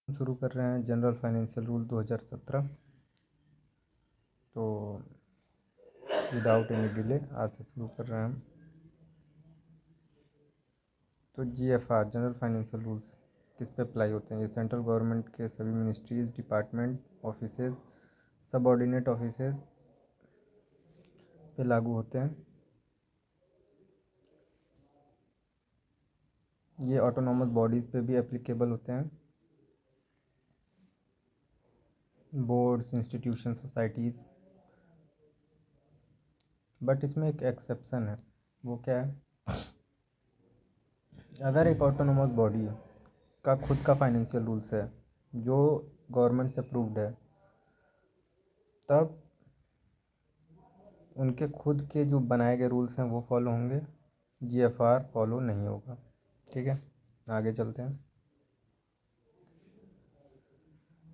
शुरू कर रहे हैं जनरल फाइनेंशियल रूल 2017। तो विदाउट एनी डिले आज से शुरू कर रहे हैं हम। तो जीएफआर जनरल फाइनेंशियल रूल्स किस पे अप्लाई होते हैं? ये सेंट्रल गवर्नमेंट के सभी ministries, department, offices, subordinate offices पे लागू होते हैं। ये ऑटोनॉमस बॉडीज़ पे भी एप्लीकेबल होते हैं, बोर्ड्स, इंस्टीट्यूशन, सोसाइटीज़। बट इसमें एक एक्सेप्शन है। वो क्या है? अगर एक ऑटोनॉमस बॉडी का खुद का फाइनेंशियल रूल्स है जो गवर्नमेंट से अप्रूव्ड है, तब उनके खुद के जो बनाए गए रूल्स हैं वो फॉलो होंगे, जीएफआर फॉलो नहीं होगा। ठीक है, आगे चलते हैं।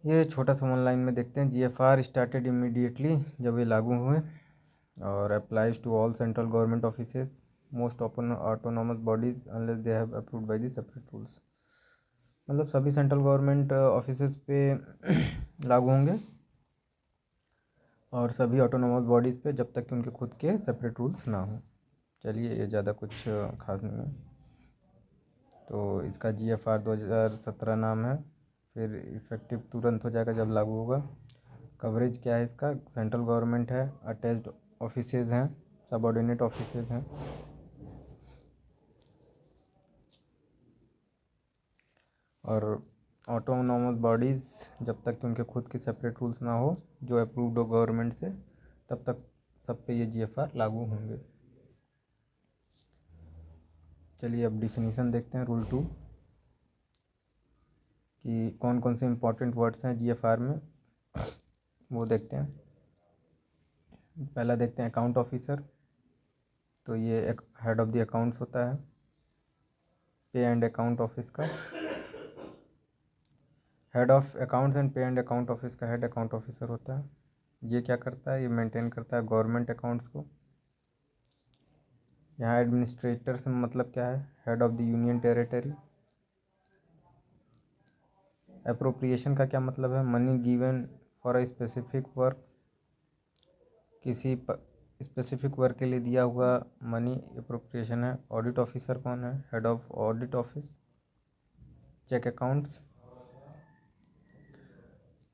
ये छोटा सा ऑनलाइन में देखते हैं। जीएफआर स्टार्टेड इमीडिएटली जब ये लागू हुए और applies to all central government offices, most autonomous bodies unless they have approved by the separate rules. मतलब सभी सेंट्रल गवर्नमेंट ऑफिसेज पे लागू होंगे और सभी ऑटोनॉमस बॉडीज़ पे जब तक कि उनके खुद के सेपरेट रूल्स ना हो। चलिए, ये ज़्यादा कुछ खास नहीं है। तो इसका जीएफआर 2017 नाम है, फिर इफेक्टिव तुरंत हो जाएगा जब लागू होगा। कवरेज क्या है इसका? सेंट्रल गवर्नमेंट है, अटैच्ड ऑफिसेज हैं, सबऑर्डिनेट ऑफिसेज हैं। और ऑटोनॉमस बॉडीज़ जब तक कि उनके खुद के सेपरेट रूल्स ना हो जो अप्रूव्ड हो गवर्नमेंट से, तब तक सब पे ये जीएफआर लागू होंगे। चलिए अब डिफिनीशन देखते हैं रूल 2 कि कौन कौन से इंपॉर्टेंट वर्ड्स हैं जीएफआर में, वो देखते हैं। पहला देखते हैं अकाउंट ऑफिसर। तो ये एक हेड ऑफ द अकाउंट्स होता है। पे एंड अकाउंट ऑफिस का हेड ऑफ अकाउंट्स एंड पे एंड अकाउंट ऑफिस का हेड अकाउंट ऑफिसर होता है। ये क्या करता है? ये मेंटेन करता है गवर्नमेंट अकाउंट्स को। यहाँ एडमिनिस्ट्रेटर से मतलब क्या है? Head of the union territory. Appropriation का क्या मतलब है? Money given for a specific work, किसी स्पेसिफिक वर्क के लिए दिया हुआ मनी अप्रोप्रिएशन है। ऑडिट ऑफिसर कौन है? Head of audit office. Check accounts.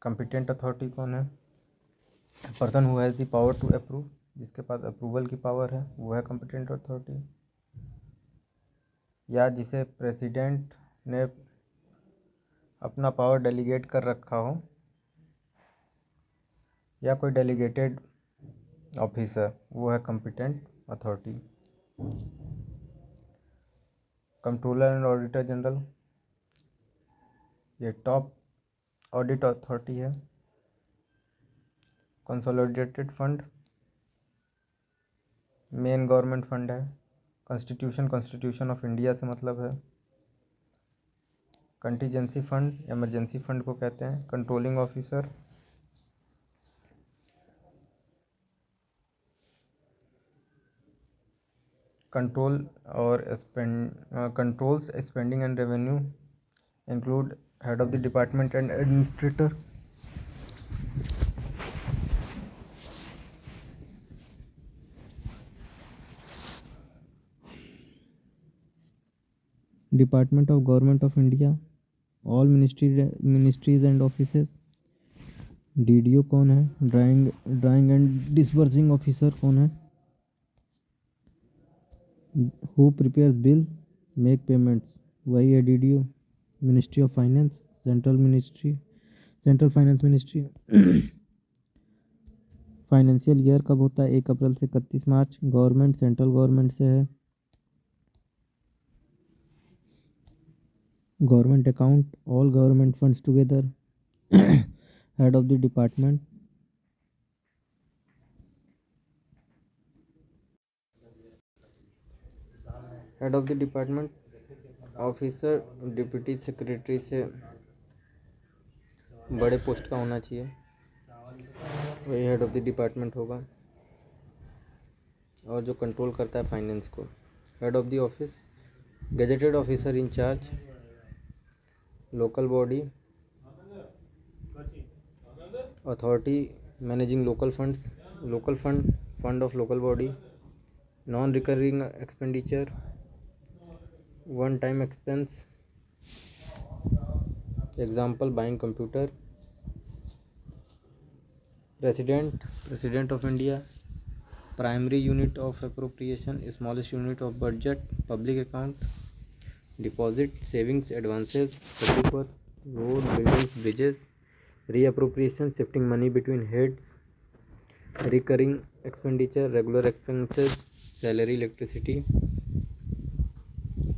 Competent authority कौन है? Person who has the power to approve, जिसके पास अप्रूवल की पावर है वो है कंपिटेंट अथॉरिटी। या जिसे प्रेसिडेंट ने अपना पावर डेलीगेट कर रखा हो, या कोई डेलीगेटेड ऑफिसर, वो है competent authority. Controller and auditor general, ये टॉप ऑडिट अथॉरिटी है। Consolidated fund main government fund है। कॉन्स्टिट्यूशन ऑफ इंडिया से मतलब है। कंटीजेंसी फंड इमरजेंसी फंड को कहते हैं। कंट्रोलिंग ऑफिसर, कंट्रोल और controls spending and revenue, include head of the department and administrator. Department of government of India, all ministries and offices. DDO कौन है? Drawing and disbursing officer कौन है? Who prepares bill, make payments, वही है DDO. Ministry of finance, central finance ministry. Financial year कब होता है? 1 अप्रैल से 31 मार्च। गवर्नमेंट सेंट्रल गवर्नमेंट से है। Government account, all government funds together. Head of the department, officer deputy secretary से बड़े पोस्ट का होना चाहिए, वही हेड ऑफ द डिपार्टमेंट होगा। और जो कंट्रोल करता है फाइनेंस को, head of the office, gazetted officer in charge, local body, authority managing local funds, local fund, fund of local body, non recurring expenditure, one time expense, example buying computer, president of India, primary unit of appropriation, smallest unit of budget, public account, deposit, savings, advances, public work, road, buildings, bridges, reappropriation, shifting money between heads, recurring expenditure, regular expenses, salary, electricity,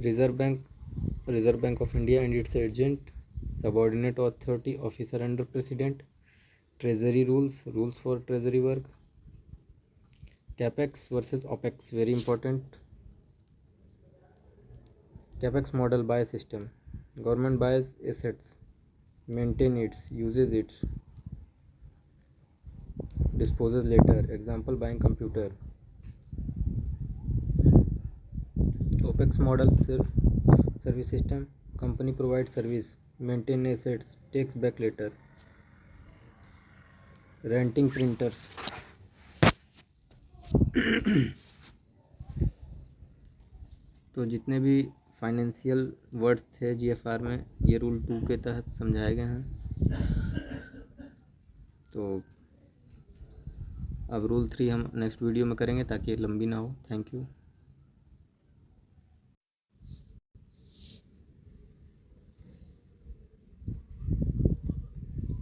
reserve bank of India and it's agent, subordinate authority, officer under president, treasury rules for treasury work, capex versus opex, very important. CapEx model buy system. Government buys assets, maintain its, uses its, disposes later. Example buying computer. OPEX model service system. Company provides service, maintain assets, takes back later. Renting printers. तो जितने भी financial words थे GFR में ये rule 2 के तहत समझाए गए हैं. तो अब रूल 3 हम नेक्स्ट वीडियो में करेंगे ताकि लंबी ना हो. Thank you.